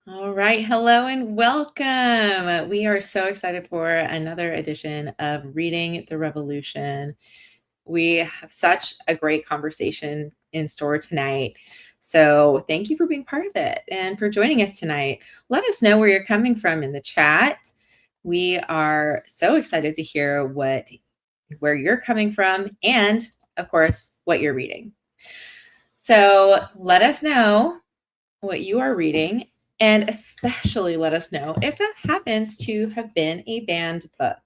All right. Hello and welcome. We are so excited for another edition of Reading the Revolution. We have such a great conversation in store tonight. So, thank you for being part of it and for joining us tonight. Let us know where you're coming from in the chat. We are so excited to hear where you're coming from and, of course, what you're reading. So, let us know what you are reading, and especially let us know if that happens to have been a banned book.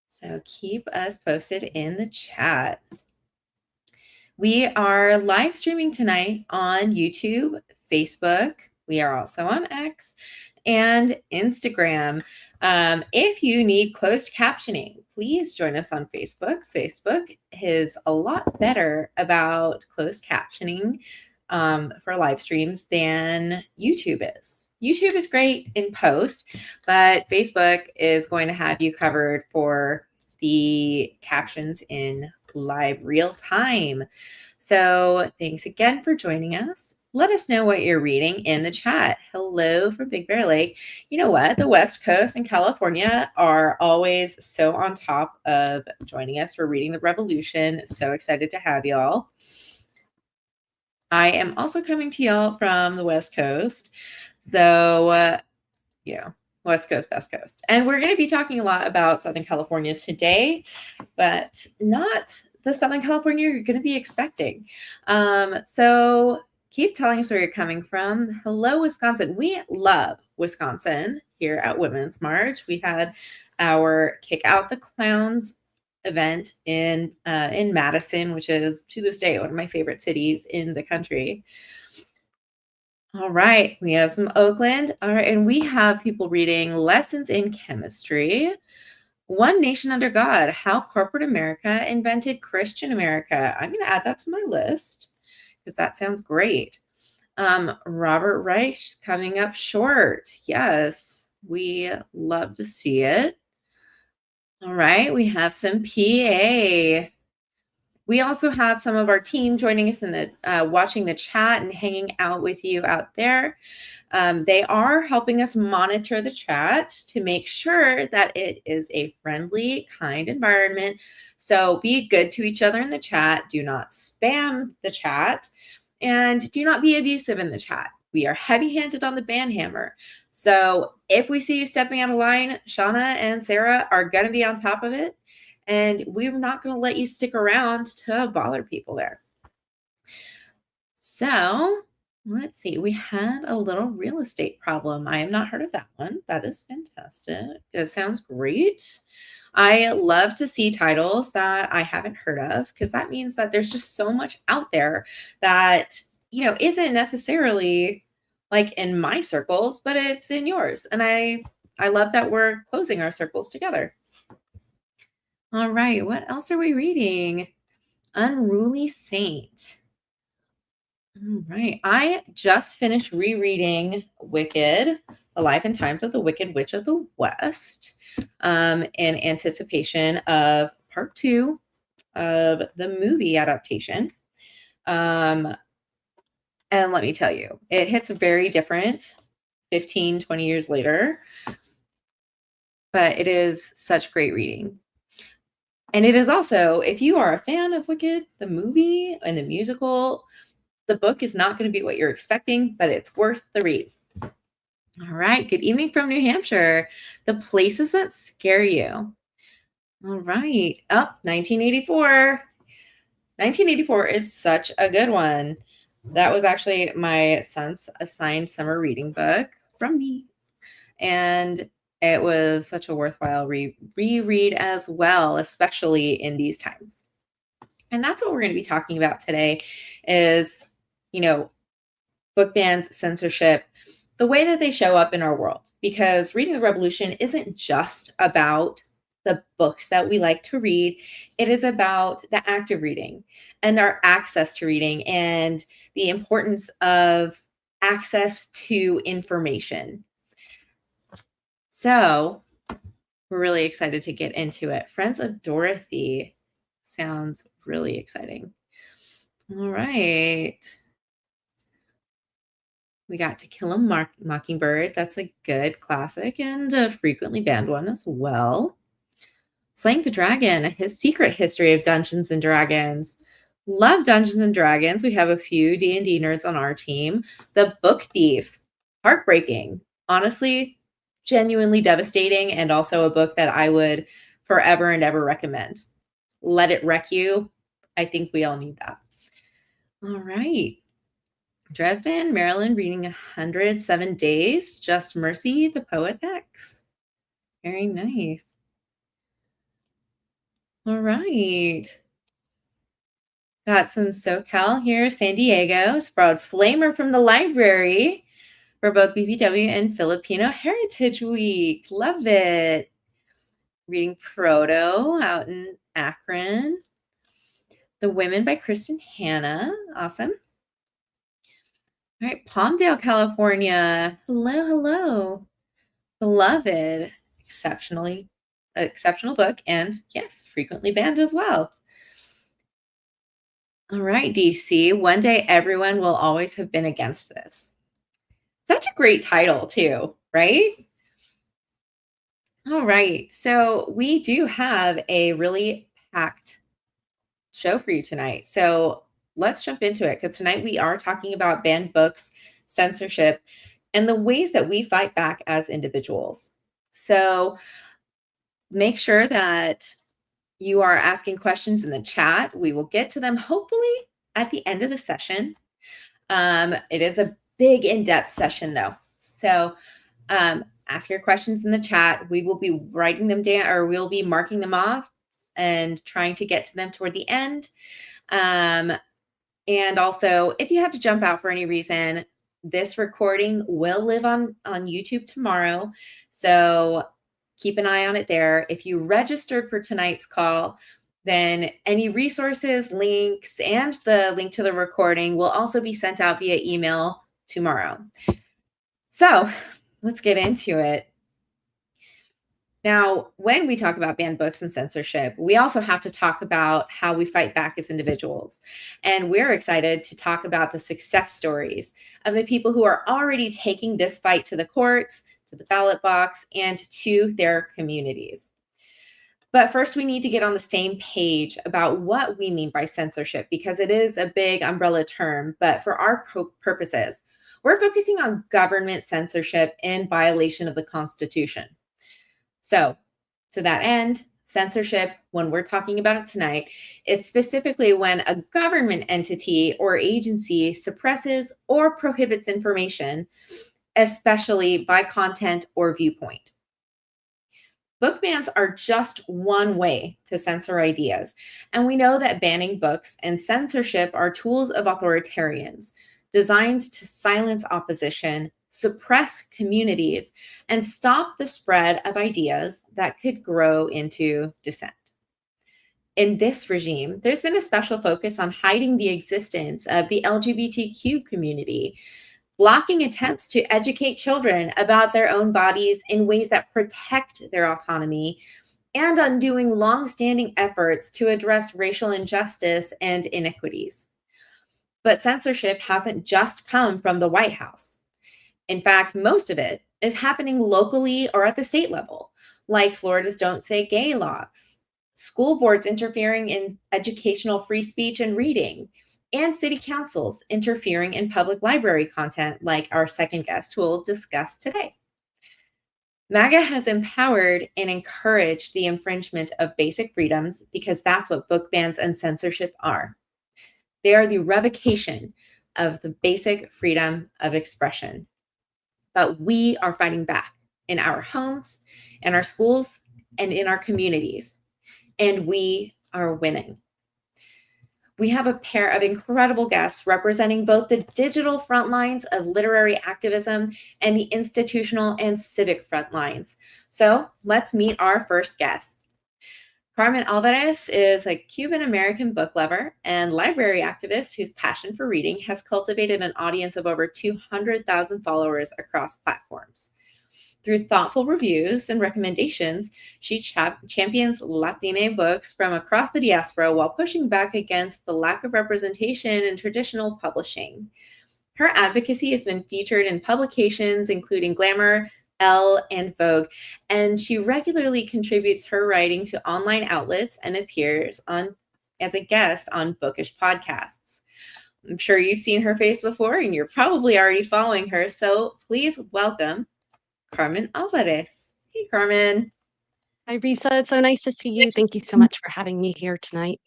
So keep us posted in the chat. We are live streaming tonight on YouTube, Facebook. We are also on X and Instagram. If you need closed captioning, please join us on Facebook. Facebook is a lot better about closed captioning for live streams than YouTube is. YouTube is great in post, but Facebook is going to have you covered for the captions in live real time. So thanks again for joining us. Let us know what you're reading in the chat. Hello from Big Bear Lake. You know what? The West Coast and California are always so on top of joining us for Reading the Revolution. So excited to have y'all. I am also coming to y'all from the West Coast. So, West Coast, Best Coast. And we're going to be talking a lot about Southern California today, but not the Southern California you're going to be expecting. So keep telling us where you're coming from. Hello, Wisconsin. We love Wisconsin here at Women's March. We had our Kick Out the Clowns event in Madison, which is to this day one of my favorite cities in the country. All right, we have some Oakland. All right, and we have people reading Lessons in Chemistry. One Nation Under God, How Corporate America Invented Christian America. I'm going to add that to my list because that sounds great. Robert Reich coming up short. Yes, we love to see it. All right, we have some PA. We also have some of our team joining us in the watching the chat and hanging out with you out there. They are helping us monitor the chat to make sure that it is a friendly, kind environment. So be good to each other in the chat. Do not spam the chat and do not be abusive in the chat. We are heavy-handed on the ban hammer. So if we see you stepping out of line, Shauna and Sarah are going to be on top of it. And we're not going to let you stick around to bother people there. So let's see. We had a little real estate problem. I have not heard of that one. That is fantastic. It sounds great. I love to see titles that I haven't heard of because that means that there's just so much out there that, isn't necessarily like in my circles, but it's in yours. And I love that we're closing our circles together. All right, what else are we reading? Unruly Saint. All right, I just finished rereading Wicked, The Life and Times of the Wicked Witch of the West, in anticipation of part 2 of the movie adaptation. And let me tell you, it hits very different 15, 20 years later, but it is such great reading. And it is also, if you are a fan of Wicked, the movie and the musical, the book is not going to be what you're expecting, but it's worth the read. All right. Good evening from New Hampshire. The Places That Scare You. All right. 1984. 1984 is such a good one. That was actually my son's assigned summer reading book from me. And it was such a worthwhile reread as well, especially in these times. And that's what we're going to be talking about today is, book bans, censorship, the way that they show up in our world. Because Reading the Revolution isn't just about the books that we like to read. It is about the act of reading and our access to reading and the importance of access to information. So we're really excited to get into it. Friends of Dorothy sounds really exciting. All right. We got To Kill a Mockingbird. That's a good classic and a frequently banned one as well. Slaying the Dragon, His Secret History of Dungeons and Dragons. Love Dungeons and Dragons. We have a few D&D nerds on our team. The Book Thief. Heartbreaking. Honestly, genuinely devastating, and also a book that I would forever and ever recommend. Let It Wreck You. I think we all need that. All right. Dresden, Maryland, reading 107 Days. Just Mercy, the Poet X. Very nice. All right. Got some SoCal here, San Diego. Sprawled Flamer from the library for both BPW and Filipino Heritage Week. Love it. Reading Proto out in Akron. The Women by Kristen Hanna. Awesome. All right, Palmdale, California. Hello, hello. Beloved. Exceptional book, and yes, frequently banned as well. All right, DC. One Day Everyone Will Always Have Been Against This. Such a great title, too, right? All right. So we do have a really packed show for you tonight. So let's jump into it, because tonight we are talking about banned books, censorship, and the ways that we fight back as individuals. So make sure that you are asking questions in the chat. We will get to them hopefully at the end of the session. It is a big in-depth session though. So ask your questions in the chat. We will be writing them down, or we'll be marking them off and trying to get to them toward the end. And also, if you had to jump out for any reason, this recording will live on YouTube tomorrow. So keep an eye on it there. If you registered for tonight's call, then any resources, links, and the link to the recording will also be sent out via email tomorrow. So let's get into it. Now, when we talk about banned books and censorship, we also have to talk about how we fight back as individuals. And we're excited to talk about the success stories of the people who are already taking this fight to the courts, to the ballot box, and to their communities. But first, we need to get on the same page about what we mean by censorship, because it is a big umbrella term. But for our purposes, we're focusing on government censorship in violation of the Constitution. So to that end, censorship, when we're talking about it tonight, is specifically when a government entity or agency suppresses or prohibits information, especially by content or viewpoint. Book bans are just one way to censor ideas, and we know that banning books and censorship are tools of authoritarians designed to silence opposition, suppress communities, and stop the spread of ideas that could grow into dissent. In this regime, there's been a special focus on hiding the existence of the LGBTQ community, blocking attempts to educate children about their own bodies in ways that protect their autonomy, and undoing long-standing efforts to address racial injustice and inequities. But censorship hasn't just come from the White House. In fact, most of it is happening locally or at the state level, like Florida's Don't Say Gay law, school boards interfering in educational free speech and reading, and city councils interfering in public library content, like our second guest who will discuss today. MAGA has empowered and encouraged the infringement of basic freedoms, because that's what book bans and censorship are. They are the revocation of the basic freedom of expression. But we are fighting back in our homes, in our schools, and in our communities. And we are winning. We have a pair of incredible guests representing both the digital front lines of literary activism and the institutional and civic front lines. So let's meet our first guest. Carmen Alvarez is a Cuban-American book lover and library activist whose passion for reading has cultivated an audience of over 200,000 followers across platforms. Through thoughtful reviews and recommendations, she champions Latina books from across the diaspora while pushing back against the lack of representation in traditional publishing. Her advocacy has been featured in publications including Glamour, Elle, and Vogue, and she regularly contributes her writing to online outlets and appears on as a guest on bookish podcasts. I'm sure you've seen her face before and you're probably already following her, so please welcome Carmen Alvarez. Hey, Carmen. Hi, Risa. It's so nice to see you. Thank you so much for having me here tonight.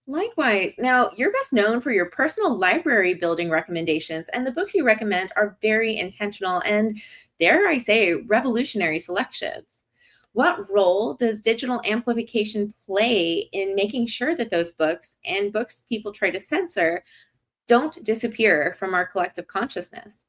Likewise. Now, you're best known for your personal library building recommendations, and the books you recommend are very intentional and, dare I say, revolutionary selections. What role does digital amplification play in making sure that those books and books people try to censor don't disappear from our collective consciousness?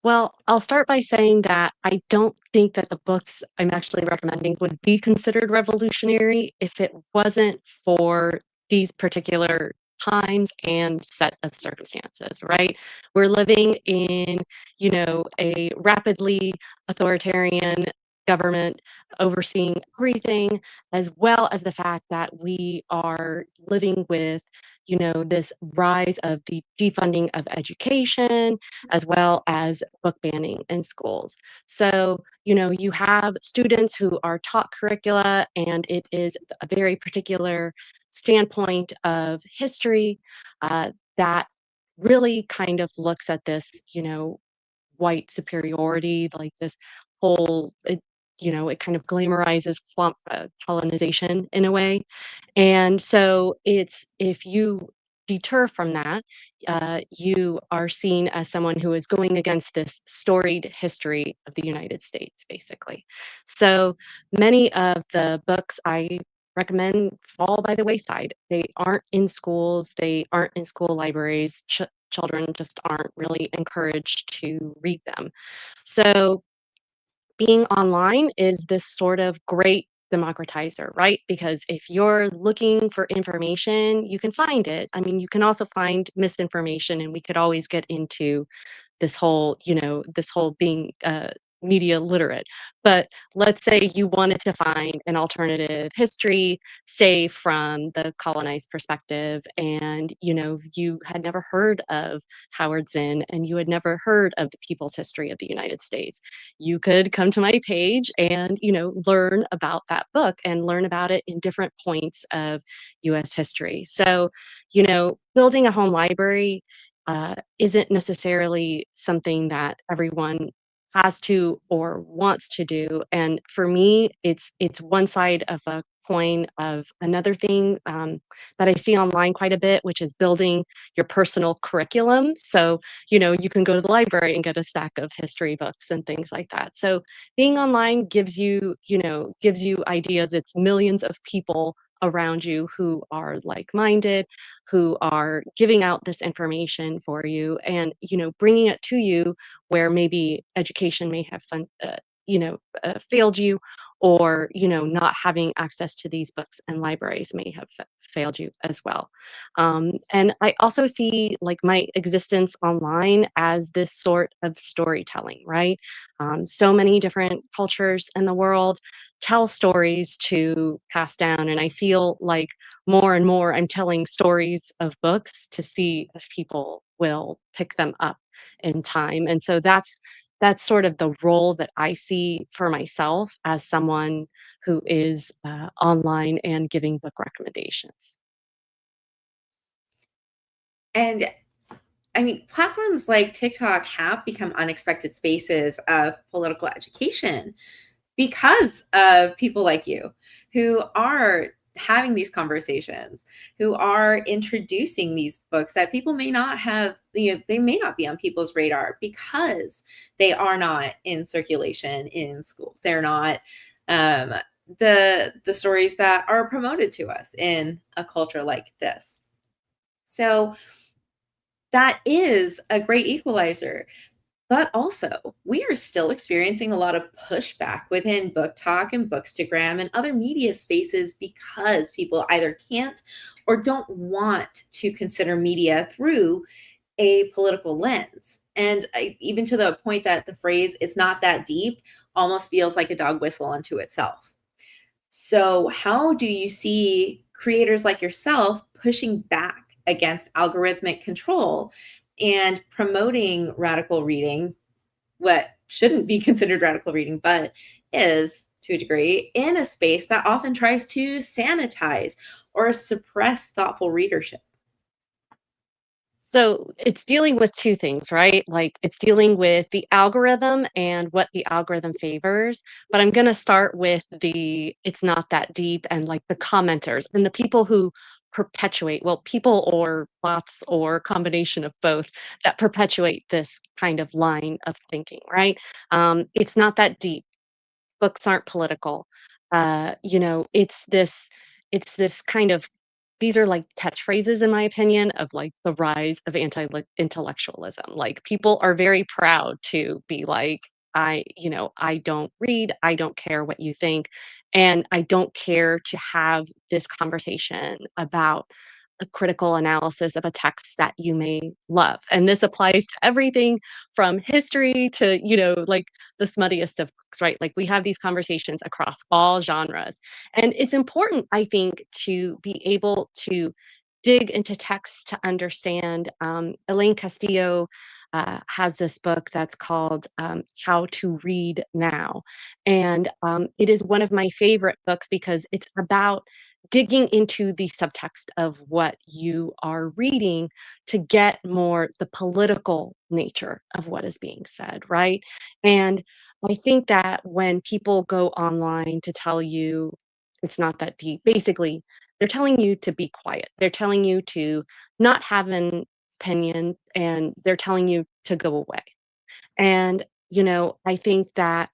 Well, I'll start by saying that I don't think that the books I'm actually recommending would be considered revolutionary if it wasn't for these particular times and set of circumstances, right? We're living in, a rapidly authoritarian government overseeing everything, as well as the fact that we are living with, this rise of the defunding of education as well as book banning in schools. So, you have students who are taught curricula, and it is a very particular standpoint of history that really kind of looks at this, white superiority, like this whole, it kind of glamorizes colonization in a way. And so it's if you deter from that, you are seen as someone who is going against this storied history of the United States, basically. So many of the books I recommend fall by the wayside. They aren't in schools, they aren't in school libraries. Children just aren't really encouraged to read them. So being online is this sort of great democratizer, right? Because if you're looking for information, you can find it. I mean, you can also find misinformation, and we could always get into this whole being media literate. But let's say you wanted to find an alternative history, say from the colonized perspective, and you had never heard of Howard Zinn and you had never heard of the people's history of the United States. You could come to my page and learn about that book and learn about it in different points of US history. So, building a home library isn't necessarily something that everyone has to or wants to do. And for me, it's one side of a coin of another thing that I see online quite a bit, which is building your personal curriculum. So you can go to the library and get a stack of history books and things like that. So being online gives you ideas. It's millions of people around you who are like-minded, who are giving out this information for you, and bringing it to you where maybe education may have failed you, or not having access to these books and libraries may have failed you as well. And I also see like my existence online as this sort of storytelling, right? So many different cultures in the world tell stories to pass down, and I feel like more and more I'm telling stories of books to see if people will pick them up in time. And so that's sort of the role that I see for myself as someone who is online and giving book recommendations. And I mean, platforms like TikTok have become unexpected spaces of political education because of people like you who are having these conversations, who are introducing these books that people may not have, they may not be on people's radar because they are not in circulation in schools. They're not um, the stories that are promoted to us in a culture like this. So that is a great equalizer. But also, we are still experiencing a lot of pushback within Book Talk and Bookstagram and other media spaces because people either can't or don't want to consider media through a political lens. And even to the point that the phrase, it's not that deep, almost feels like a dog whistle unto itself. So, how do you see creators like yourself pushing back against algorithmic control and promoting radical reading, what shouldn't be considered radical reading, but is to a degree, in a space that often tries to sanitize or suppress thoughtful readership. So it's dealing with two things, right? Like it's dealing with the algorithm and what the algorithm favors. But I'm going to start with the it's not that deep and like the commenters and the people who perpetuate, well, people or bots or combination of both that perpetuate this kind of line of thinking, right? It's not that deep. Books aren't political. It's this kind of these are like catchphrases in my opinion of like the rise of anti-intellectualism. Like people are very proud to be like, I don't read, I don't care what you think, and I don't care to have this conversation about a critical analysis of a text that you may love. And this applies to everything from history to, like the smuttiest of books, right? Like we have these conversations across all genres. And it's important, I think, to be able to dig into text to understand. Elaine Castillo has this book that's called How to Read Now. And it is one of my favorite books because it's about digging into the subtext of what you are reading to get more the political nature of what is being said, right? And I think that when people go online to tell you it's not that deep, basically, they're telling you to be quiet. They're telling you to not have an opinion and they're telling you to go away. And, I think that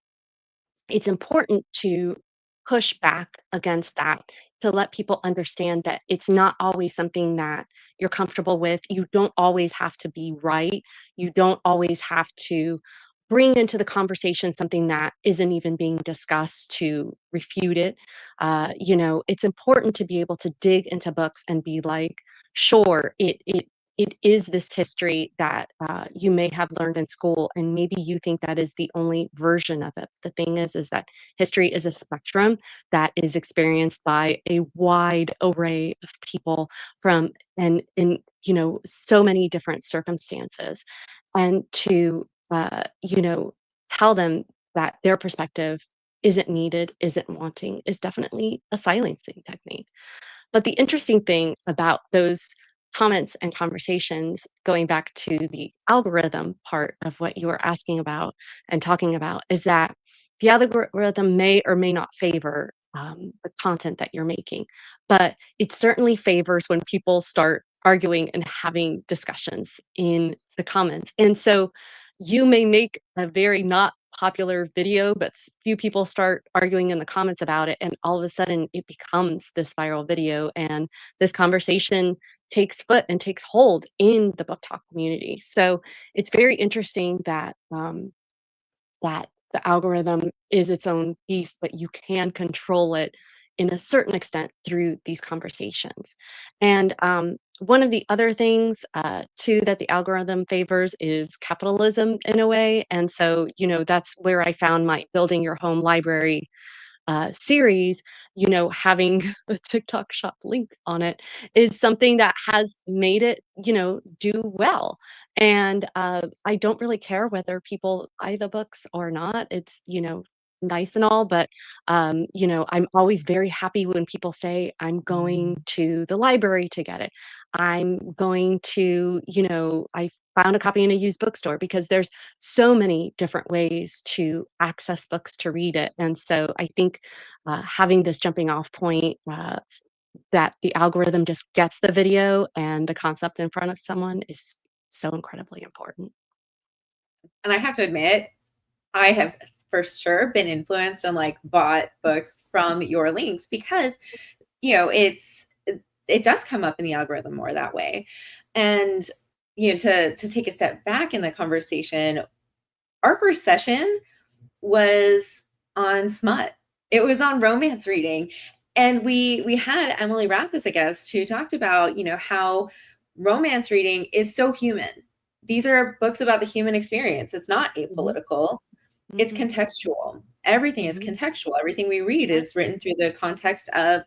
it's important to push back against that to let people understand that it's not always something that you're comfortable with. You don't always have to be right. You don't always have to bring into the conversation something that isn't even being discussed to refute it. It's important to be able to dig into books and be like, sure, it is this history that you may have learned in school, and maybe you think that is the only version of it. The thing is that history is a spectrum that is experienced by a wide array of people from and in so many different circumstances, and to tell them that their perspective isn't needed, isn't wanting, is definitely a silencing technique. But the interesting thing about those comments and conversations, going back to the algorithm part of what you were asking about and talking about, is that the algorithm may or may not favor the content that you're making, but it certainly favors when people start arguing and having discussions in the comments. And so you may make a very not popular video, but few people start arguing in the comments about it, and all of a sudden it becomes this viral video, and this conversation takes foot and takes hold in the book talk community. So it's very interesting that the algorithm is its own beast, but you can control it in a certain extent through these conversations. And one of the other things, too, that the algorithm favors is capitalism in a way. And so, that's where I found my building your home library series, having the TikTok shop link on it is something that has made it, do well. And I don't really care whether people buy the books or not. It's, nice and all, but I'm always very happy when people say, I'm going to the library to get it. I'm going to, I found a copy in a used bookstore because there's so many different ways to access books to read it. And so I think having this jumping off point that the algorithm just gets the video and the concept in front of someone is so incredibly important. And I have to admit, I have for sure been influenced and like bought books from your links because it does come up in the algorithm more that way. And to take a step back in the conversation, our first session was on smut. It was on romance reading. And we had Emily Rath as a guest who talked about, how romance reading is so human. These are books about the human experience. It's not apolitical. It's contextual. Everything is contextual. Everything we read is written through the context of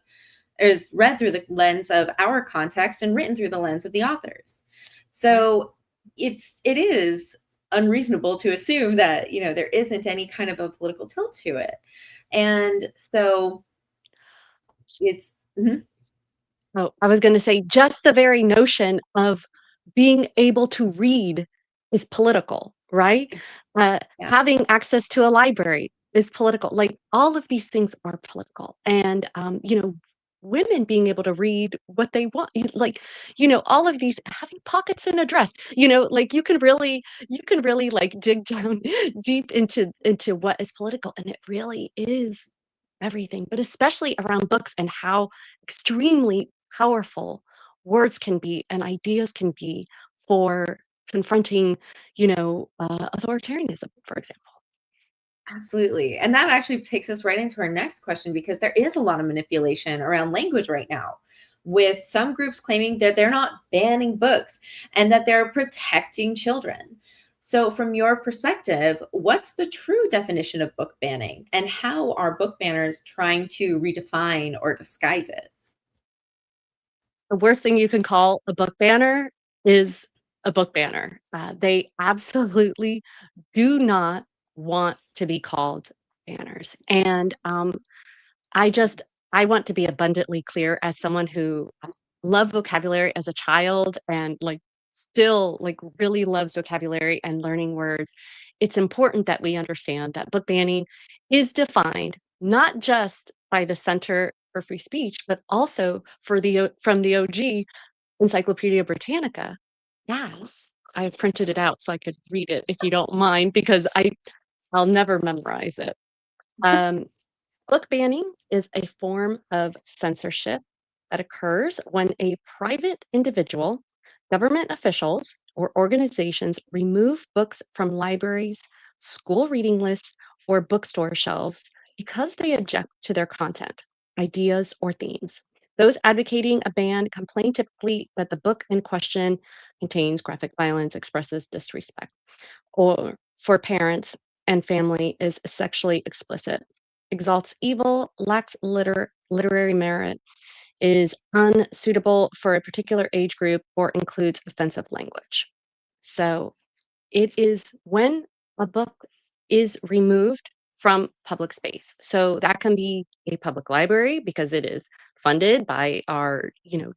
is read through the lens of our context and written through the lens of the authors. So it is unreasonable to assume that, you know, there isn't any kind of a political tilt to it. And so it's mhm. Oh, I was gonna say just the very notion of being able to read is political, right? Yeah, Having access to a library is political. Like, all of these things are political, and, women being able to read what they want, like, all of these having pockets in a dress, like, you can really, like, dig down deep into what is political, and it really is everything, but especially around books and how extremely powerful words can be and ideas can be for confronting, authoritarianism, for example. absolutely. And that actually takes us right into our next question, because there is a lot of manipulation around language right now, with some groups claiming that they're not banning books and that they're protecting children. So, from your perspective, what's the true definition of book banning, and how are book banners trying to redefine or disguise it? The worst thing you can call a book banner is a book banner. They absolutely do not want to be called banners. And I just I want to be abundantly clear as someone who loved vocabulary as a child and, like, still, like, really loves vocabulary and learning words. It's important that we understand that book banning is defined not just by the Center for Free Speech, but also from the OG Encyclopedia Britannica. Yes, I've printed it out so I could read it if you don't mind, because I'll never memorize it. Um, Book banning is a form of censorship that occurs when a private individual, government officials, or organizations remove books from libraries, school reading lists, or bookstore shelves because they object to their content, ideas, or themes. Those advocating a ban complain typically that the book in question contains graphic violence, expresses disrespect, or for parents and family is sexually explicit, exalts evil, lacks literary merit, is unsuitable for a particular age group, or includes offensive language. So it is when a book is removed from public space. So that can be a public library because it is funded by our,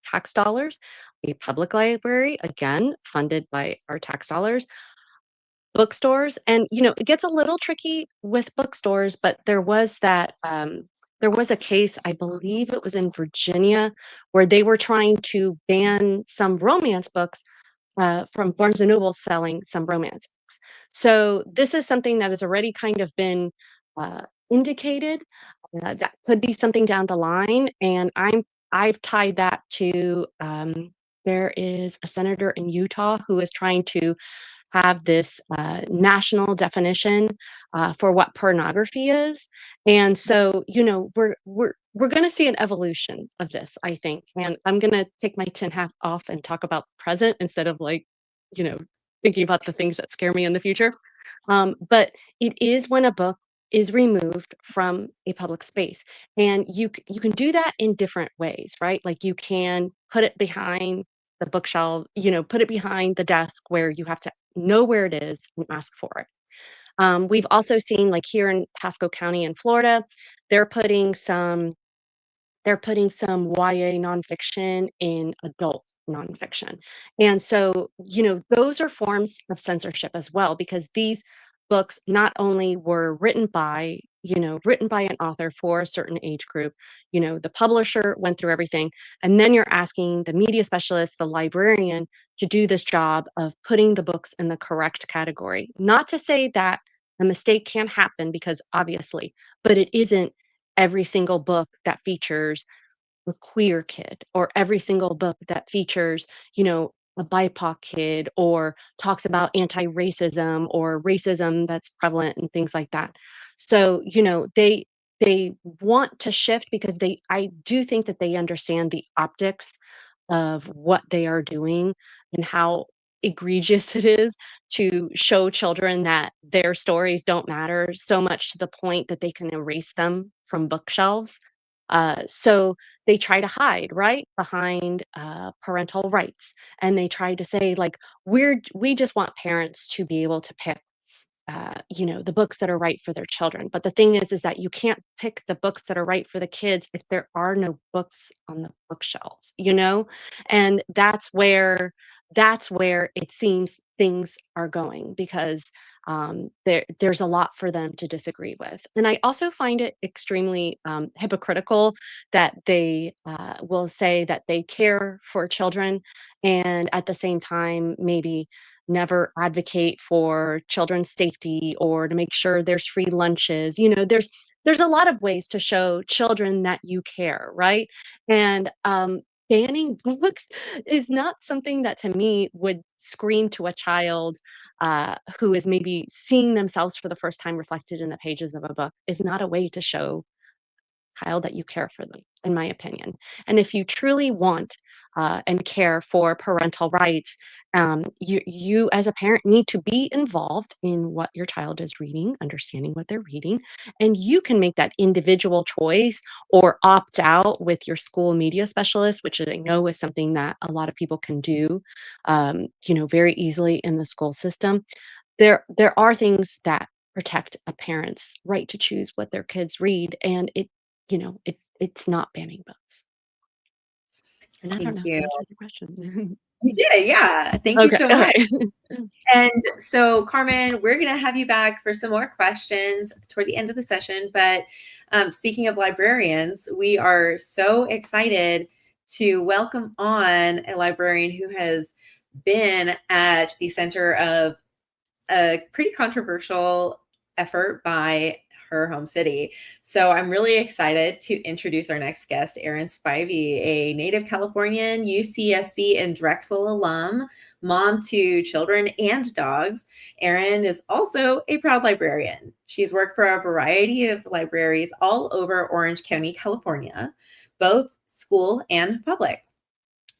tax dollars, a public library, again, funded by our tax dollars, bookstores, and, it gets a little tricky with bookstores, but there was a case, I believe it was in Virginia, where they were trying to ban some romance books, from Barnes& and Noble selling some romance books. So, this is something that has already kind of been, indicated, that could be something down the line, and I've tied that to, there is a senator in Utah who is trying to have this national definition for what pornography is, and so we're going to see an evolution of this, I think. And I'm going to take my tin hat off and talk about the present instead of, like, you know thinking about the things that scare me in the future. But it is when a book is removed from a public space, and you can do that in different ways, right? Like, you can put it behind the bookshelf, put it behind the desk where you have to know where it is and ask for it. We've also seen, like, here in Pasco County in Florida, they're putting some they're putting some YA nonfiction in adult nonfiction. And so, those are forms of censorship as well, because these books not only were written by an author for a certain age group, the publisher went through everything, and then you're asking the media specialist, the librarian, to do this job of putting the books in the correct category. Not to say that a mistake can't happen, because obviously, but it isn't every single book that features a queer kid, or every single book that features, a BIPOC kid, or talks about anti-racism or racism that's prevalent and things like that. So, they want to shift because I do think that they understand the optics of what they are doing and how egregious it is to show children that their stories don't matter so much to the point that they can erase them from bookshelves. So they try to hide, right, behind parental rights, and they try to say like we just want parents to be able to pick the books that are right for their children. But the thing is that you can't pick the books that are right for the kids if there are no books on the bookshelves, and that's where it seems things are going because there's a lot for them to disagree with. And I also find it extremely hypocritical that they will say that they care for children and at the same time maybe never advocate for children's safety or to make sure there's free lunches. There's a lot of ways to show children that you care, right? And banning books is not something that to me would scream to a child who is maybe seeing themselves for the first time reflected in the pages of a book is not a way to show child that you care for them, in my opinion. And if you truly want and care for parental rights, you as a parent need to be involved in what your child is reading, understanding what they're reading, and you can make that individual choice or opt out with your school media specialist, which I know is something that a lot of people can do, very easily in the school system. There are things that protect a parent's right to choose what their kids read, and it's not banning books. And I don't know Thank if I you. answered your question. You did, yeah. Thank you Okay, so much. okay. And so, Carmen, we're going to have you back for some more questions toward the end of the session. But speaking of librarians, we are so excited to welcome on a librarian who has been at the center of a pretty controversial effort by her home city. So I'm really excited to introduce our next guest, Erin Spivey, a native Californian, UCSB and Drexel alum, mom to children and dogs. Erin is also a proud librarian. She's worked for a variety of libraries all over Orange County, California, both school and public.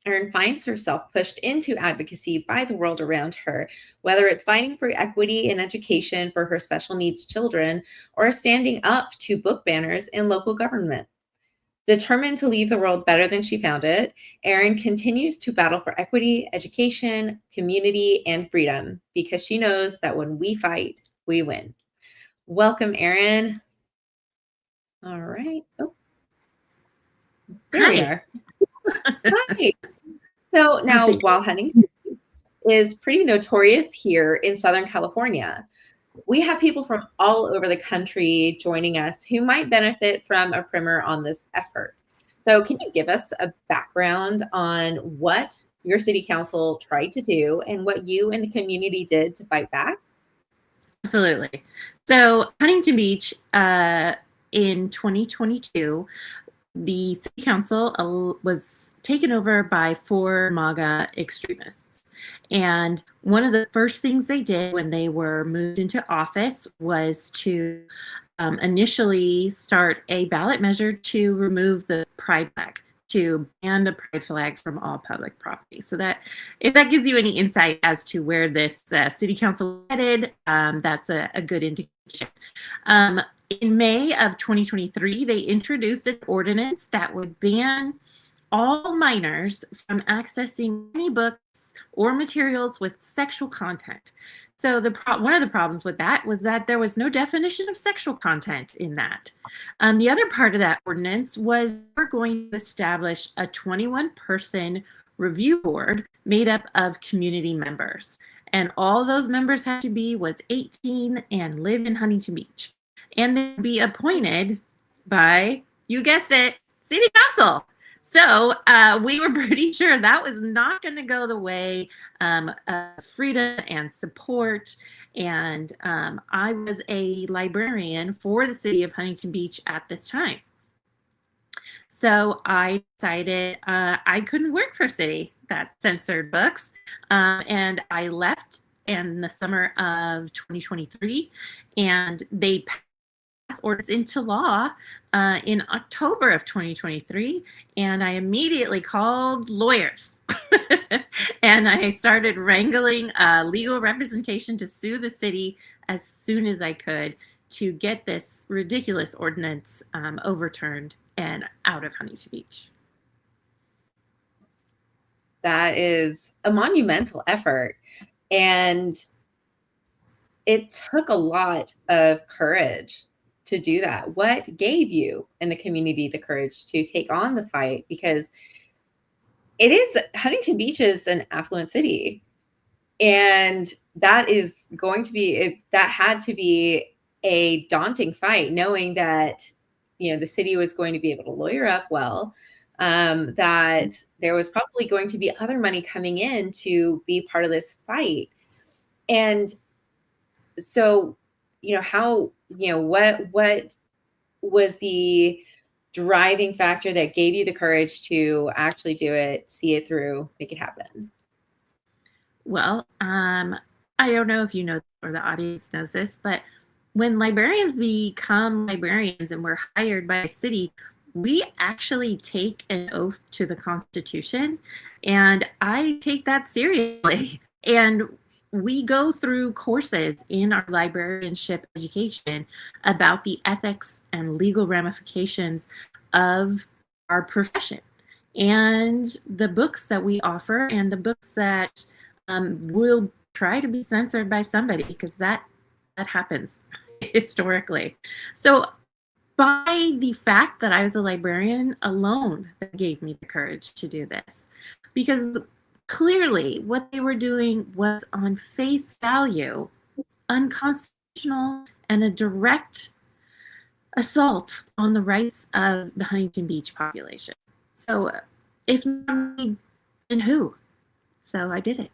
Erin finds herself pushed into advocacy by the world around her, whether it's fighting for equity in education for her special needs children or standing up to book banners in local government. Determined to leave the world better than she found it, Erin continues to battle for equity, education, community, and freedom because she knows that when we fight, we win. Welcome, Erin. All right. Oh, there we Hi. are. Hi. So now, while Huntington is pretty notorious here in Southern California, we have people from all over the country joining us who might benefit from a primer on this effort. So can you give us a background on what your city council tried to do and what you and the community did to fight back? Absolutely. So Huntington Beach, in 2022, the city council was taken over by 4 MAGA extremists. And one of the first things they did when they were moved into office was to initially start a ballot measure to remove the pride flag, to ban the pride flag from all public property. So that, if that gives you any insight as to where this city council headed, that's a good indication. In May of 2023, they introduced an ordinance that would ban all minors from accessing any books or materials with sexual content. So one of the problems with that was that there was no definition of sexual content in that. The other part of that ordinance was we're going to establish a 21-person review board made up of community members. And all those members had to be 18 and live in Huntington Beach. And they'd be appointed by, you guessed it, city council. So we were pretty sure that was not going to go the way of freedom and support. And I was a librarian for the city of Huntington Beach at this time. So I decided I couldn't work for a city that censored books. And I left in the summer of 2023, and they passed ordinance into law in October of 2023, and I immediately called lawyers and I started wrangling legal representation to sue the city as soon as I could to get this ridiculous ordinance overturned and out of Huntington Beach. That is a monumental effort. And it took a lot of courage to do that. What gave you and the community the courage to take on the fight? Because Huntington Beach is an affluent city. And that is going to be, that had to be a daunting fight, knowing that, the city was going to be able to lawyer up well, that there was probably going to be other money coming in to be part of this fight. And so, what was the driving factor that gave you the courage to actually do it, see it through, make it happen? Well, I don't know if you know or the audience knows this, but when librarians become librarians and we're hired by a city, we actually take an oath to the Constitution, and I take that seriously. And we go through courses in our librarianship education about the ethics and legal ramifications of our profession. And the books that we offer and the books that will try to be censored by somebody, because that happens historically. So by the fact that I was a librarian alone, that gave me the courage to do this, because clearly what they were doing was on face value unconstitutional and a direct assault on the rights of the Huntington Beach population. So if not me, then who? So I did it.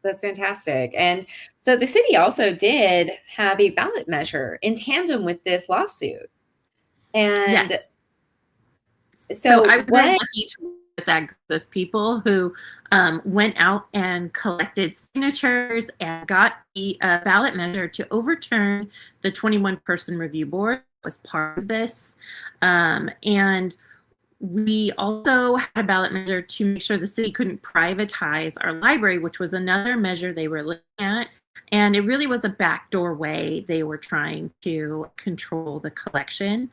That's fantastic. And so the city also did have a ballot measure in tandem with this lawsuit. And yes. So I was very lucky to work with that group of people who went out and collected signatures and got the ballot measure to overturn the 21-person review board was part of this. And we also had a ballot measure to make sure the city couldn't privatize our library, which was another measure they were looking at. And it really was a backdoor way they were trying to control the collection,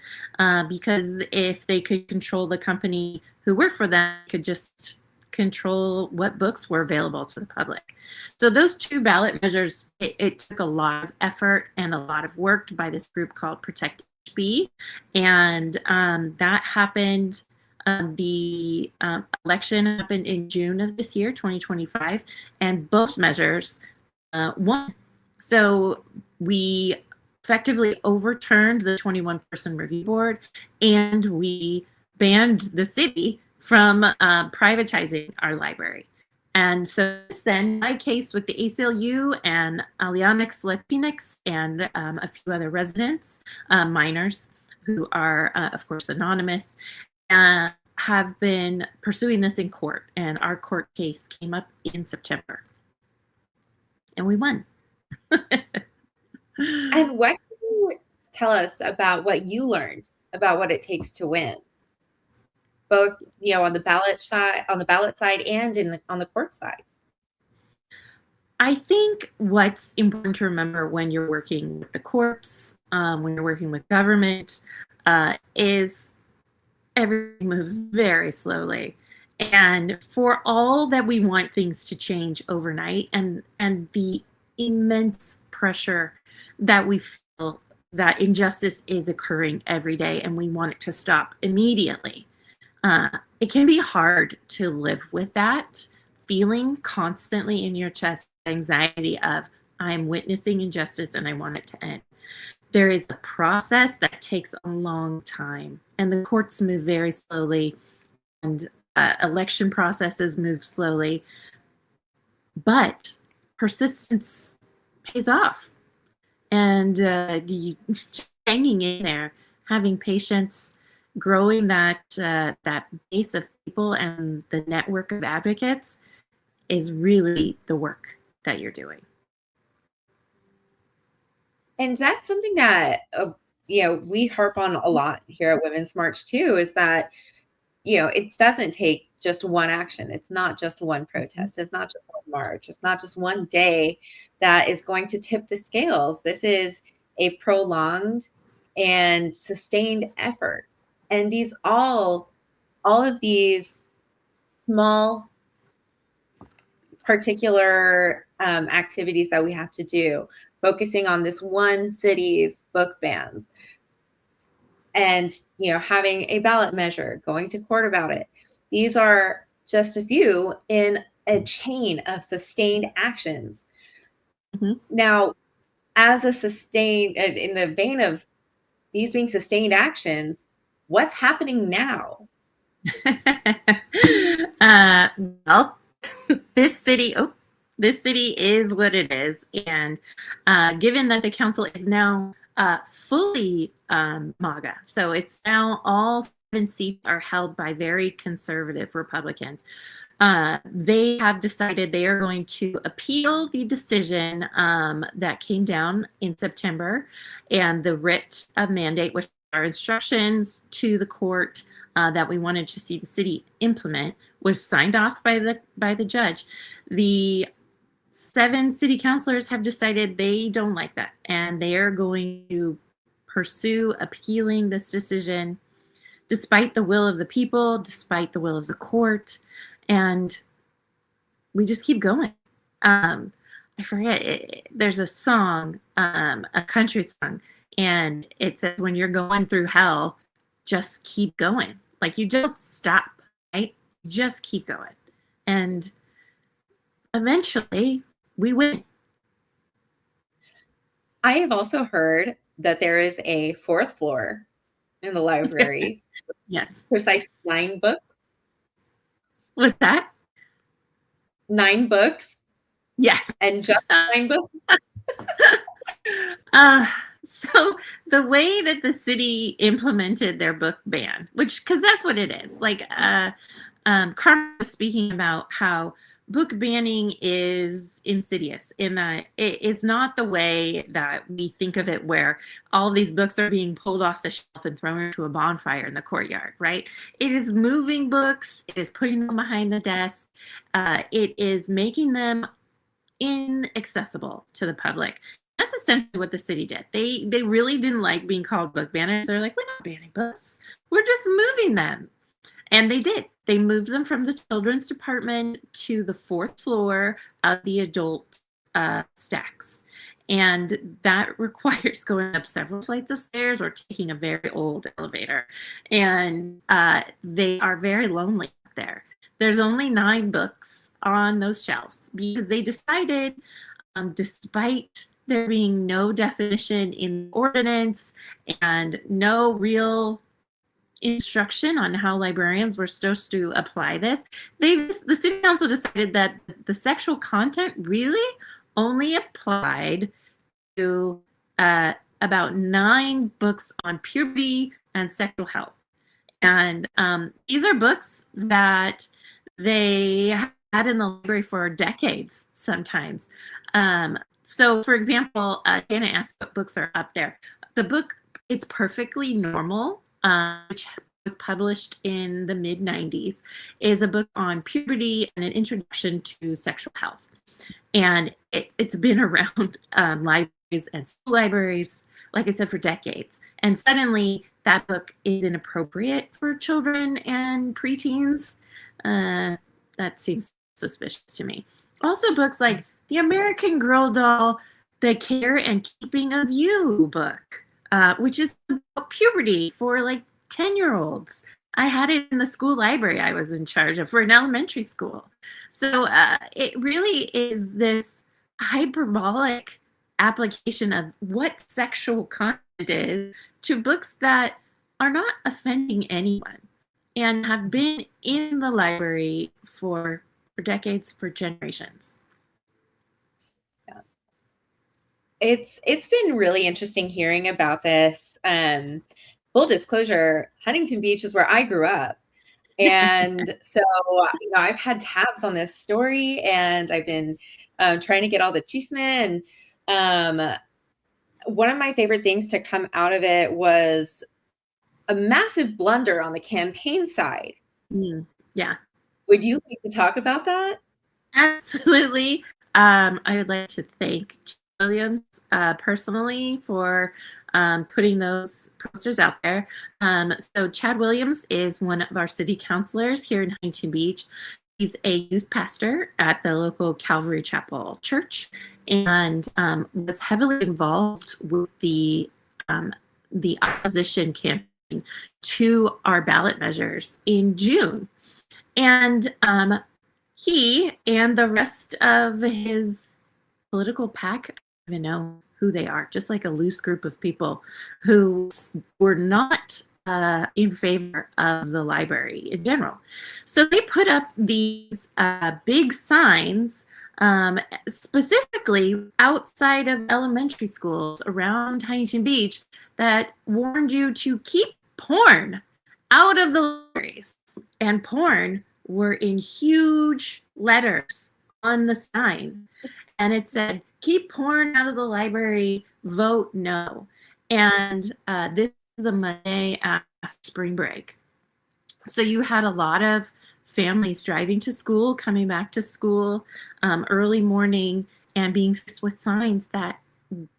because if they could control the company who worked for them, they could just control what books were available to the public. So those two ballot measures, it took a lot of effort and a lot of work by this group called Protect HB. And that happened. The election happened in June of this year, 2025, and both measures won. So we effectively overturned the 21-person review board, and we banned the city from privatizing our library. And so it's then my case with the ACLU and Alianix Latinx and a few other residents, minors, who are, of course, anonymous, have been pursuing this in court. And our court case came up in September. And we won. And what can you tell us about what you learned about what it takes to win? Both, on the ballot side, and on the court side. I think what's important to remember when you're working with the courts, when you're working with government, is everything moves very slowly. And for all that we want things to change overnight, and the immense pressure that we feel that injustice is occurring every day and we want it to stop immediately, it can be hard to live with that feeling constantly in your chest, anxiety of I'm witnessing injustice and I want it to end. There is a process that takes a long time, and the courts move very slowly, and election processes move slowly, but persistence pays off. And hanging in there, having patience, growing that base of people and the network of advocates is really the work that you're doing. And that's something that we harp on a lot here at Women's March too, is that it doesn't take just one action. It's not just one protest. It's not just one march. It's not just one day that is going to tip the scales. This is a prolonged and sustained effort. And all of these small particular activities that we have to do, focusing on this one city's book bans, and having a ballot measure, going to court about it. These are just a few in a chain of sustained actions. Mhm. Now, as a sustained, in the vein of these being sustained actions, what's happening now? Well, this city is what it is, and given that the council is now fully MAGA, so it's now all 7 seats are held by very conservative Republicans. They have decided they are going to appeal the decision that came down in September, and the writ of mandate, which are instructions to the court that we wanted to see the city implement, was signed off by the judge. The 7 city councilors have decided they don't like that, and they are going to pursue appealing this decision despite the will of the people, despite the will of the court, and we just keep going. I forget, there's a song, a country song, and it says, when you're going through hell, just keep going. Like, you don't stop, right? Just keep going. And eventually we win. I have also heard that there is a 4th floor in the library. Yes. Precisely 9 books. With that? 9 books. Yes. And just 9 books. So the way that the city implemented their book ban, because that's what it is. Like, Carmen was speaking about how book banning is insidious in that it is not the way that we think of it, where all these books are being pulled off the shelf and thrown into a bonfire in the courtyard, right? It is moving books. It is putting them behind the desk. It is making them inaccessible to the public. That's essentially what the city did. They really didn't like being called book banners. They're like, we're not banning books. We're just moving them. And they did. They moved them from the children's department to the 4th floor of the adult stacks. And that requires going up several flights of stairs or taking a very old elevator. And they are very lonely up there. There's only 9 books on those shelves because they decided, despite there being no definition in the ordinance and no real instruction on how librarians were supposed to apply this, the city council decided that the sexual content really only applied to about 9 books on puberty and sexual health. And these are books that they had in the library for decades sometimes. So, for example, Dana asked what books are up there. The book, It's Perfectly Normal, which was published in the mid-90s, is a book on puberty and an introduction to sexual health. And it's been around libraries and school libraries, like I said, for decades. And suddenly that book is inappropriate for children and preteens. That seems suspicious to me. Also, books like The American Girl Doll, The Care and Keeping of You book, which is about puberty for like 10-year-olds. I had it in the school library I was in charge of for an elementary school. So it really is this hyperbolic application of what sexual content is to books that are not offending anyone and have been in the library for decades, for generations. Yeah. It's been really interesting hearing about this. Full disclosure, Huntington Beach is where I grew up. And so, I've had tabs on this story, and I've been trying to get all the chisme. And one of my favorite things to come out of it was a massive blunder on the campaign side Yeah. Would you like to talk about that? Absolutely. I would like to thank Williams personally for putting those posters out there. So Chad Williams is one of our city councilors here in Huntington Beach. He's a youth pastor at the local Calvary Chapel Church, and was heavily involved with the opposition campaign to our ballot measures in June. And he and the rest of his political pack, I don't even know who they are, just like a loose group of people who were not in favor of the library in general. So they put up these big signs, specifically outside of elementary schools around Huntington Beach, that warned you to keep porn out of the libraries. And porn were in huge letters on the sign. And it said, keep porn out of the library, vote no. And this is the Monday after spring break. So you had a lot of families driving to school, coming back to school early morning, and being faced with signs that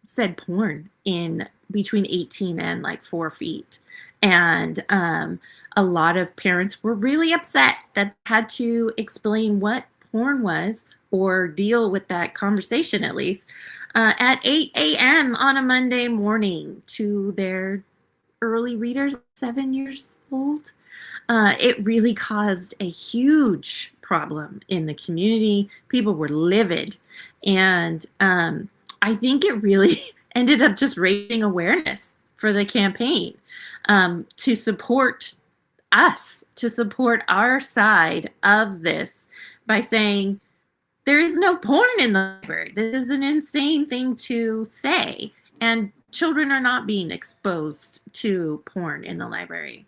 said porn in between 18 and like 4 feet. And a lot of parents were really upset that had to explain what porn was, or deal with that conversation at least, at 8 a.m. on a Monday morning to their early readers, 7 years old. It really caused a huge problem in the community. People were livid. And I think it really ended up just raising awareness for the campaign, to support us, to support our side of this by saying, there is no porn in the library. This is an insane thing to say. And children are not being exposed to porn in the library.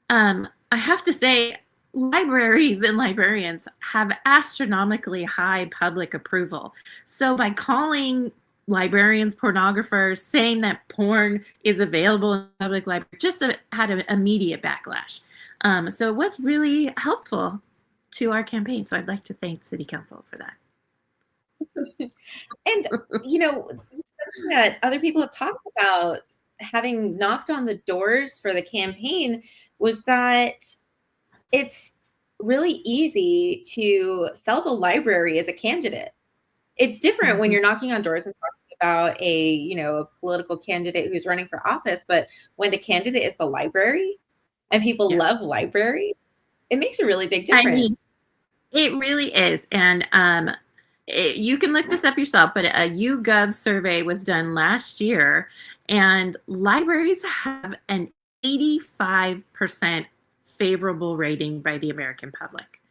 I have to say, libraries and librarians have astronomically high public approval. So by calling librarians pornographers, saying that porn is available in the public library, just had an immediate backlash. So it was really helpful to our campaign. So I'd like to thank City Council for that. And, something that other people have talked about, having knocked on the doors for the campaign, was that it's really easy to sell the library as a candidate. It's different when you're knocking on doors and talking about a political candidate who's running for office, but when the candidate is the library and people love libraries, it makes a really big difference. I mean, it really is. And you can look this up yourself, but a YouGov survey was done last year, and libraries have an 85% favorable rating by the American public.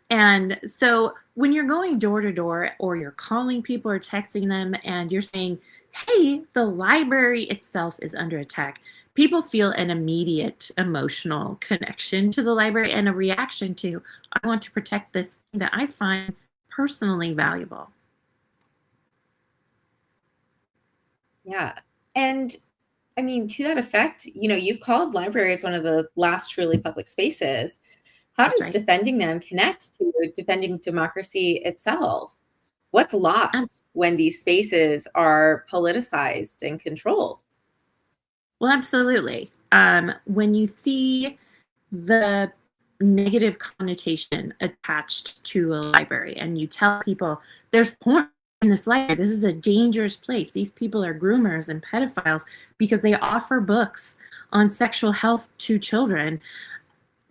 And so when you're going door to door, or you're calling people or texting them, and you're saying, hey, the library itself is under attack, people feel an immediate emotional connection to the library and a reaction to, I want to protect this thing that I find personally valuable. Yeah. And I mean, to that effect, you've called libraries one of the last truly public spaces. How does defending them connect to defending democracy itself? What's lost when these spaces are politicized and controlled? Well, absolutely. When you see the negative connotation attached to a library, and you tell people there's porn in this library, this is a dangerous place, these people are groomers and pedophiles because they offer books on sexual health to children,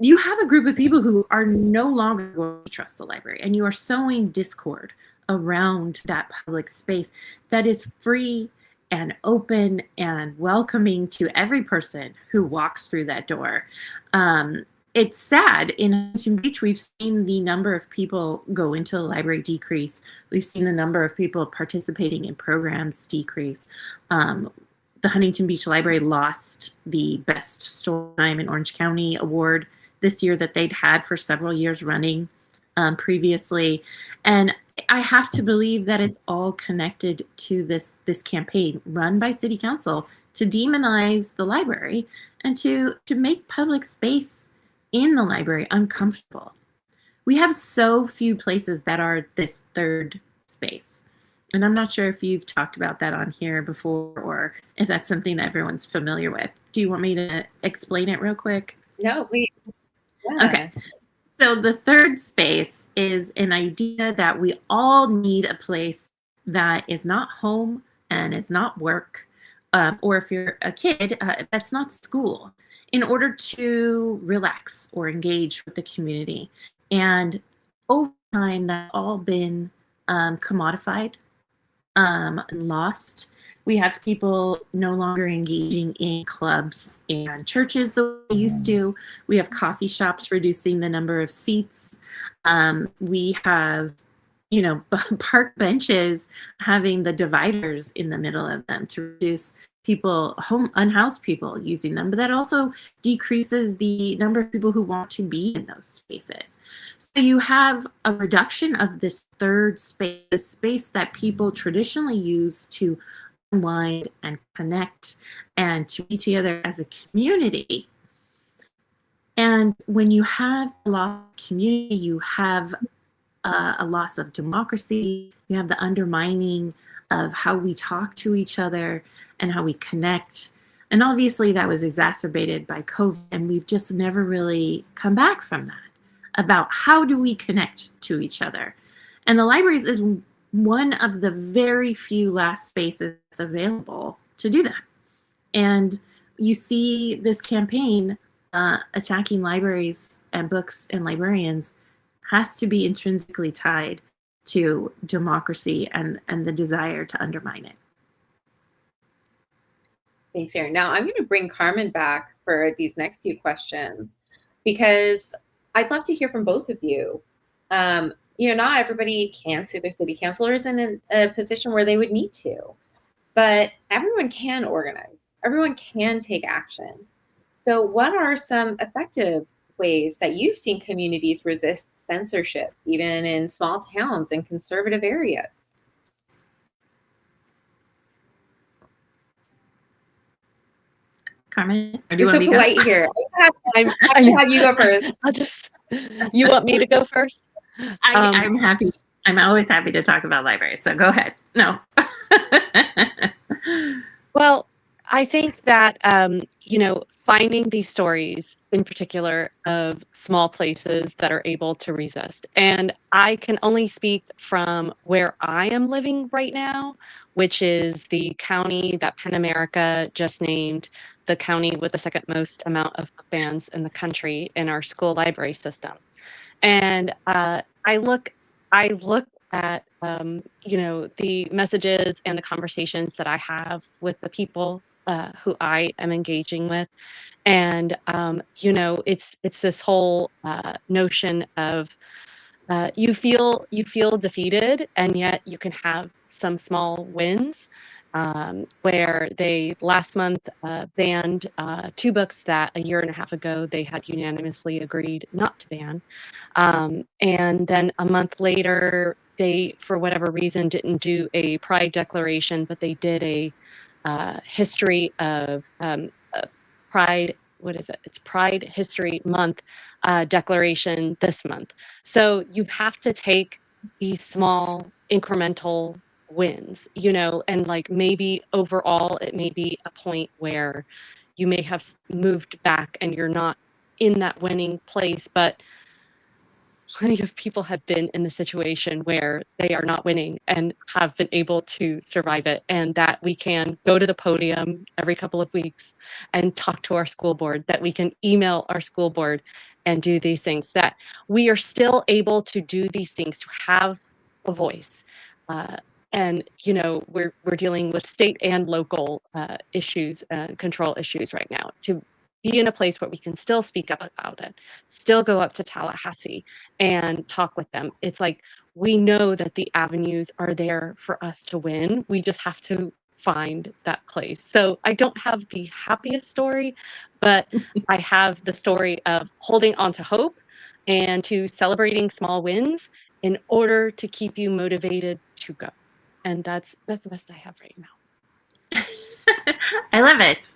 you have a group of people who are no longer going to trust the library, and you are sowing discord around that public space that is free and open and welcoming to every person who walks through that door. It's sad. In Huntington Beach, we've seen the number of people go into the library decrease. We've seen the number of people participating in programs decrease. The Huntington Beach Library lost the Best Story Time in Orange County award this year that they'd had for several years running previously. And I have to believe that it's all connected to this campaign run by City Council to demonize the library and to make public space in the library uncomfortable. We have so few places that are this third space. And I'm not sure if you've talked about that on here before or if that's something that everyone's familiar with. Do you want me to explain it real quick? No, yeah. Okay. So the third space is an idea that we all need a place that is not home and is not work, or if you're a kid, that's not school, in order to relax or engage with the community. And over time, that's all been commodified and lost. We have people no longer engaging in clubs and churches the way they used to. We have coffee shops reducing the number of seats. We have, park benches having the dividers in the middle of them to reduce unhoused people using them, but that also decreases the number of people who want to be in those spaces. So you have a reduction of this third space, the space that people traditionally use to unwind and connect and to be together as a community. And when you have a loss of community, you have a loss of democracy, you have the undermining of how we talk to each other and how we connect. And obviously that was exacerbated by COVID, and we've just never really come back from that, about how do we connect to each other. And the libraries is one of the very few last spaces available to do that. And you see this campaign attacking libraries and books and librarians has to be intrinsically tied to democracy and the desire to undermine it. Thanks, Erin. Now I'm going to bring Carmen back for these next few questions because I'd love to hear from both of you. Not everybody can sue their city councilors in a position where they would need to, but everyone can organize. Everyone can take action. So what are some effective ways that you've seen communities resist censorship, even in small towns and conservative areas? Carmen, or do you You're want so me to go? polite here. I'm Have you go first. You want me to go first? I'm happy. I'm always happy to talk about libraries. So go ahead. No. Well, I think that, finding these stories in particular of small places that are able to resist. And I can only speak from where I am living right now, which is the county that Penn America just named the county with the second most amount of book bans in the country in our school library system. And I look at the messages and the conversations that I have with the people who I am engaging with, and it's this whole notion of you feel defeated, and yet you can have some small wins. Where they last month banned two books that a year and a half ago they had unanimously agreed not to ban. And then a month later, they, for whatever reason, didn't do a Pride declaration, but they did a history of Pride. What is it? It's Pride History Month declaration this month. So you have to take these small incremental wins, and like maybe overall it may be a point where you may have moved back and you're not in that winning place, but plenty of people have been in the situation where they are not winning and have been able to survive it, and that we can go to the podium every couple of weeks and talk to our school board, that we can email our school board and do these things, that we are still able to do these things, to have a voice. And we're dealing with state and local issues and control issues right now, to be in a place where we can still speak up about it, still go up to Tallahassee and talk with them. It's like we know that the avenues are there for us to win. We just have to find that place. So I don't have the happiest story, but I have the story of holding on to hope and to celebrating small wins in order to keep you motivated to go. And that's the best I have right now. I love it.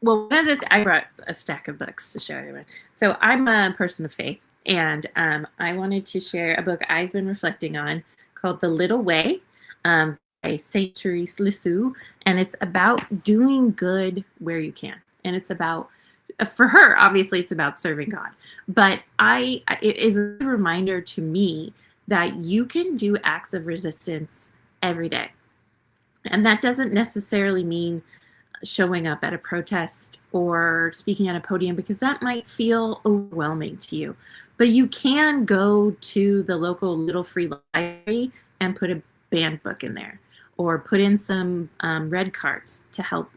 Well, I brought a stack of books to show everyone. So I'm a person of faith, and I wanted to share a book I've been reflecting on called The Little Way by Saint Therese Lisieux, and it's about doing good where you can, and it's about, for her, obviously, it's about serving God, but it is a reminder to me that you can do acts of resistance every day, and that doesn't necessarily mean showing up at a protest or speaking at a podium, because that might feel overwhelming to you. But you can go to the local Little Free Library and put a banned book in there, or put in some red cards to help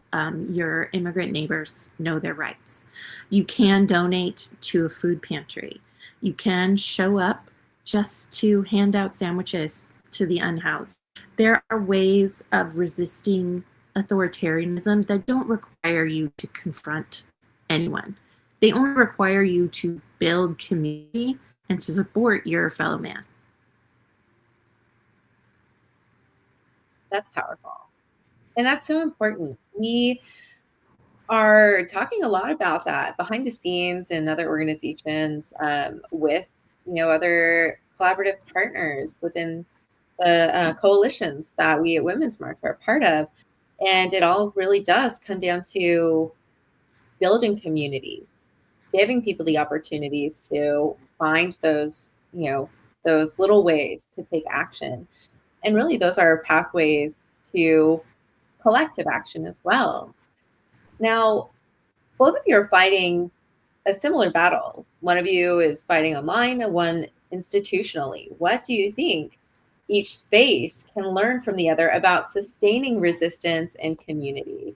your immigrant neighbors know their rights. You can donate to a food pantry. You can show up just to hand out sandwiches to the unhoused. There are ways of resisting authoritarianism that don't require you to confront anyone. They only require you to build community and to support your fellow man. That's powerful. And that's so important. We are talking a lot about that behind the scenes in other organizations, with other collaborative partners within the coalitions that we at Women's March are part of. And it all really does come down to building community, giving people the opportunities to find those little ways to take action. And really, those are pathways to collective action as well. Now, both of you are fighting a similar battle. One of you is fighting online and one institutionally. What do you think each space can learn from the other about sustaining resistance and community?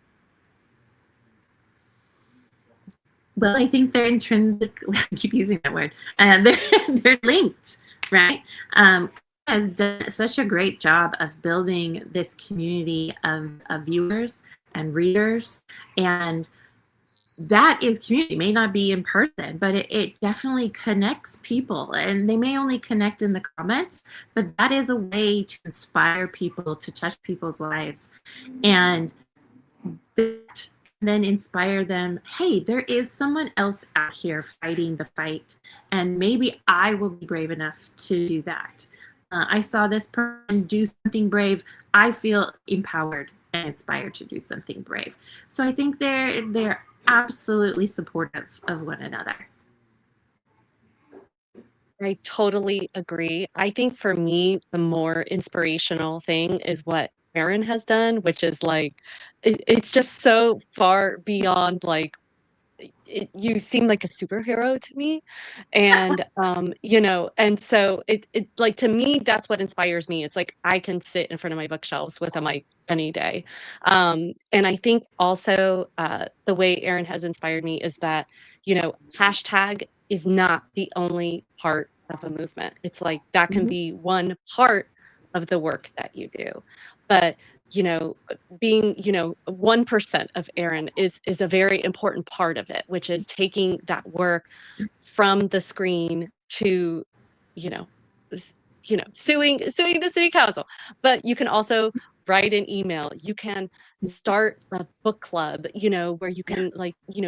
Well, I think they're intrinsically, I keep using that word, they're linked, right? Has done such a great job of building this community of viewers and readers, and that is community. It may not be in person, but it definitely connects people, and they may only connect in the comments, but that is a way to inspire people, to touch people's lives, and that then inspire them. Hey, there is someone else out here fighting the fight, and maybe I will be brave enough to do that. I saw this person do something brave. I feel empowered and inspired to do something brave. So I think they're absolutely supportive of one another. I totally agree. I think for me, the more inspirational thing is what Erin has done, which is like, it's just so far beyond like, you seem like a superhero to me. And, and so it like, to me, that's what inspires me. It's like, I can sit in front of my bookshelves with a mic any day. And I think also, the way Erin has inspired me is that, hashtag is not the only part of a movement. It's like, that can be one part of the work that you do. But, being 1% of Erin is a very important part of it, which is taking that work from the screen to, you know suing the city council. But you can also write an email. You can start a book club, where you can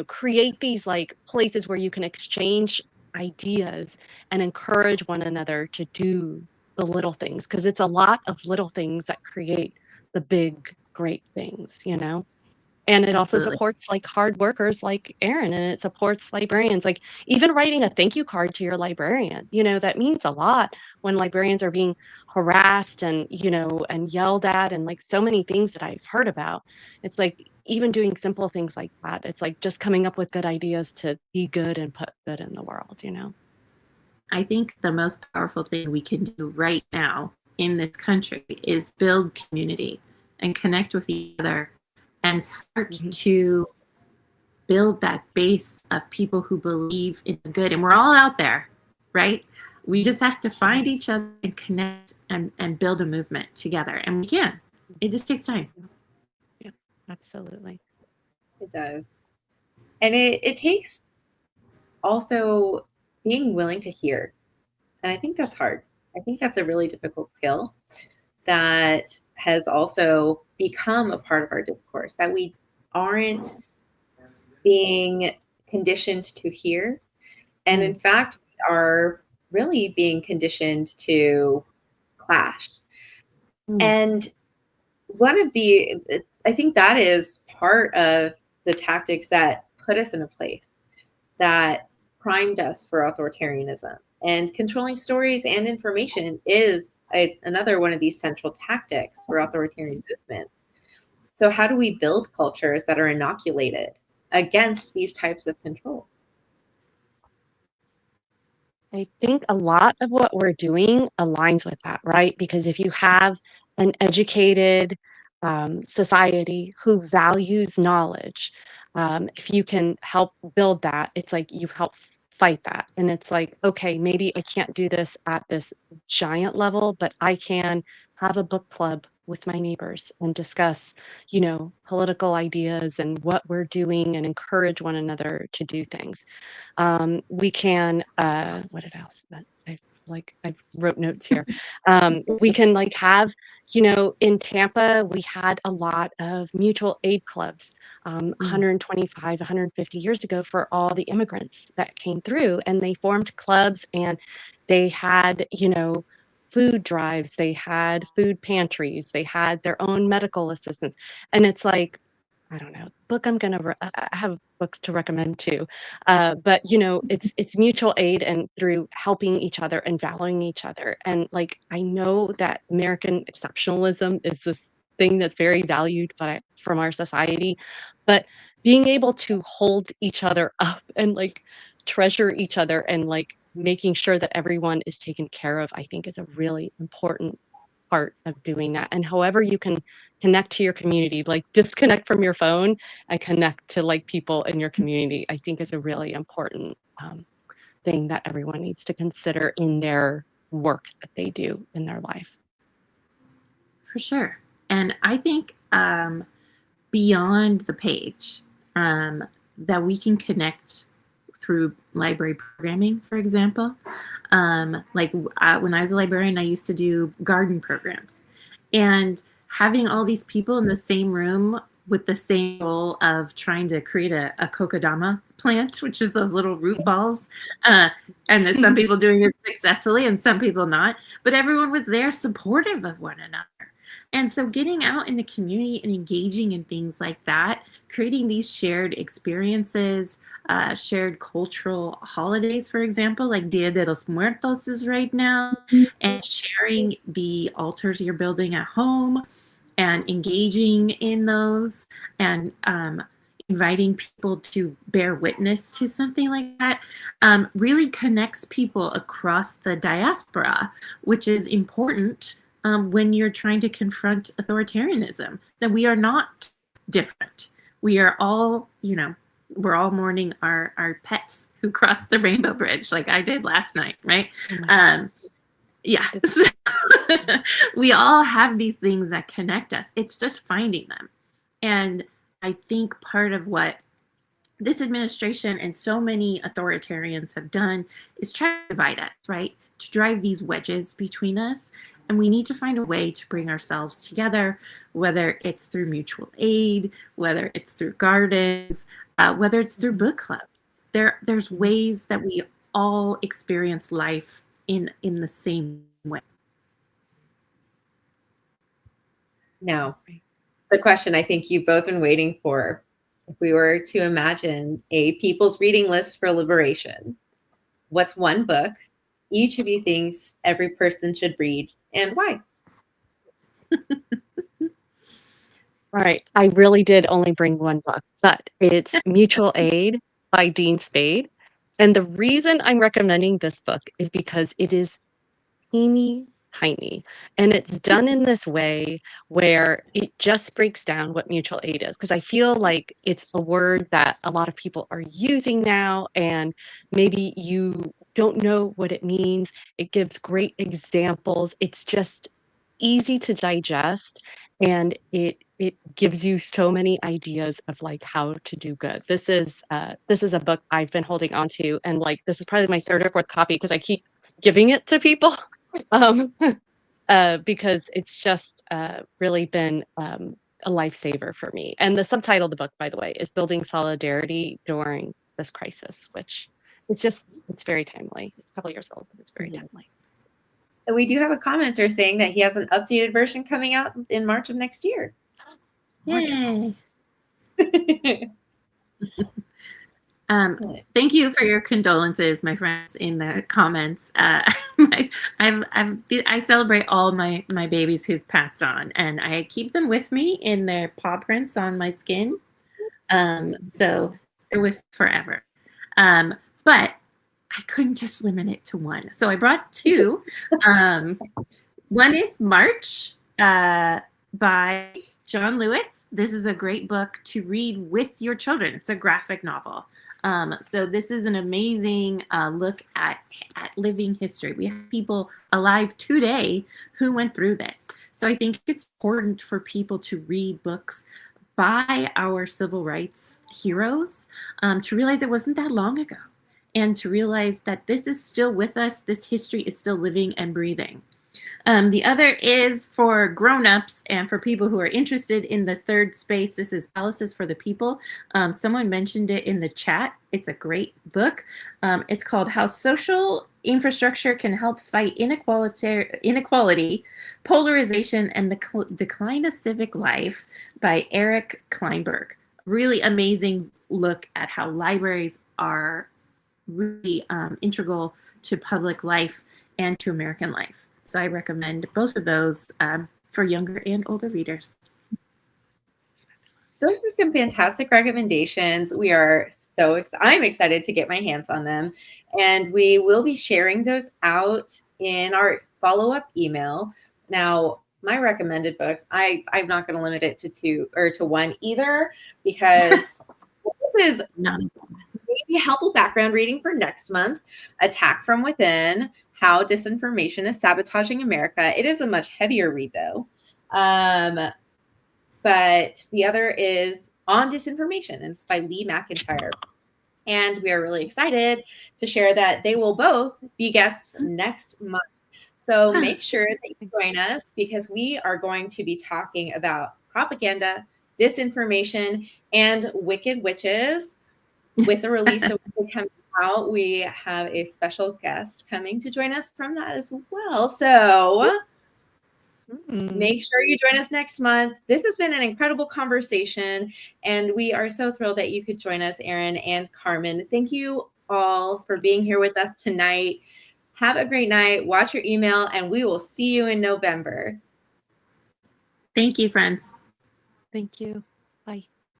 create these like places where you can exchange ideas and encourage one another to do the little things, because it's a lot of little things that create the big, great things. And it also Absolutely. supports like hard workers like Erin, and it supports librarians. Like even writing a thank you card to your librarian, that means a lot when librarians are being harassed and yelled at, and like so many things that I've heard about. It's like even doing simple things like that. It's like just coming up with good ideas to be good and put good in the world. I think the most powerful thing we can do right now in this country is build community and connect with each other and start to build that base of people who believe in the good. And we're all out there, right? We just have to find each other and connect and build a movement together. And we can. It just takes time. Yeah, absolutely. It does. And it takes also being willing to hear. And I think that's hard. I think that's a really difficult skill that has also become a part of our discourse, that we aren't being conditioned to hear. And in fact, we are really being conditioned to clash. And one of the, I think that is part of the tactics that put us in a place that primed us for authoritarianism. And controlling stories and information is another one of these central tactics for authoritarian movements. So, how do we build cultures that are inoculated against these types of control? I think a lot of what we're doing aligns with that, right? Because if you have an educated society who values knowledge, if you can help build that, it's like you help fight that. And it's like, okay, maybe I can't do this at this giant level, but I can have a book club with my neighbors and discuss, political ideas and what we're doing and encourage one another to do things. We can, what else? I wrote notes here. We can like have, in Tampa, we had a lot of mutual aid clubs, 125, 150 years ago for all the immigrants that came through, and they formed clubs and they had, food drives, they had food pantries, they had their own medical assistants. And it's like, I don't know, book I'm gonna I have books to recommend too. But it's mutual aid and through helping each other and valuing each other. And like I know that American exceptionalism is this thing that's very valued from our society, but being able to hold each other up and like treasure each other and like making sure that everyone is taken care of, I think is a really important part of doing that. And however you can connect to your community, like disconnect from your phone and connect to like people in your community, I think is a really important thing that everyone needs to consider in their work that they do in their life. For sure. And I think beyond the page, that we can connect through library programming, for example. When I was a librarian, I used to do garden programs. And having all these people in the same room with the same goal of trying to create a kokedama plant, which is those little root balls. And that some people doing it successfully and some people not. But everyone was there supportive of one another. And so getting out in the community and engaging in things like that, creating these shared experiences, shared cultural holidays, for example, like Dia de los Muertos is right now, and sharing the altars you're building at home and engaging in those and inviting people to bear witness to something like that really connects people across the diaspora, which is important when you're trying to confront authoritarianism, that we are not different. We are all, we're all mourning our pets who crossed the rainbow bridge like I did last night, right? Yeah. We all have these things that connect us. It's just finding them. And I think part of what this administration and so many authoritarians have done is try to divide us, right? To drive these wedges between us. And we need to find a way to bring ourselves together, whether it's through mutual aid, whether it's through gardens, whether it's through book clubs. There's ways that we all experience life in the same way. Now, the question I think you've both been waiting for, if we were to imagine a people's reading list for liberation, what's one book each of you thinks every person should read and why? All right. I really did only bring one book, but it's Mutual Aid by Dean Spade. And the reason I'm recommending this book is because it is teeny tiny. And it's done in this way where it just breaks down what mutual aid is. Because I feel like it's a word that a lot of people are using now, and maybe you don't know what it means. It gives great examples. It's just easy to digest, and it gives you so many ideas of like how to do good. This is a book I've been holding on to, and like this is probably my third or fourth copy because I keep giving it to people. um, because it's just really been a lifesaver for me. And the subtitle of the book, by the way, is Building Solidarity During This Crisis, which it's very timely. It's a couple years old, but it's very timely. And we do have a commenter saying that he has an updated version coming out in March of next year. Yay. Thank you for your condolences, my friends, in the comments. I celebrate all my babies who've passed on, and I keep them with me in their paw prints on my skin. So they're with forever. But I couldn't just limit it to one. So I brought two. One is March by John Lewis. This is a great book to read with your children. It's a graphic novel. So this is an amazing look at living history. We have people alive today who went through this. So I think it's important for people to read books by our civil rights heroes, to realize it wasn't that long ago, and to realize that this is still with us. This history is still living and breathing. The other is for grown-ups and for people who are interested in the third space. This is Palaces for the People. Someone mentioned it in the chat. It's a great book. It's called How Social Infrastructure Can Help Fight Inequality, Polarization, and the Decline of Civic Life by Eric Kleinberg. Really amazing look at how libraries are really integral to public life and to American life. So I recommend both of those for younger and older readers. So those are some fantastic recommendations. We are so I'm excited to get my hands on them. And we will be sharing those out in our follow-up email. Now, my recommended books, I'm not going to limit it to two or to one either, because this is maybe helpful background reading for next month. Attack from Within, How Disinformation is Sabotaging America. It is a much heavier read, though. But the other is On Disinformation, and it's by Lee McIntyre. And we are really excited to share that they will both be guests next month. So make sure that you join us, because we are going to be talking about propaganda, disinformation, and wicked witches. With the release of Wicked coming out, we have a special guest coming to join us from that as well. So make sure you join us next month. This has been an incredible conversation, and we are so thrilled that you could join us, Erin and Carmen. Thank you all for being here with us tonight. Have a great night. Watch your email, and we will see you in November. Thank you, friends. Thank you. Bye.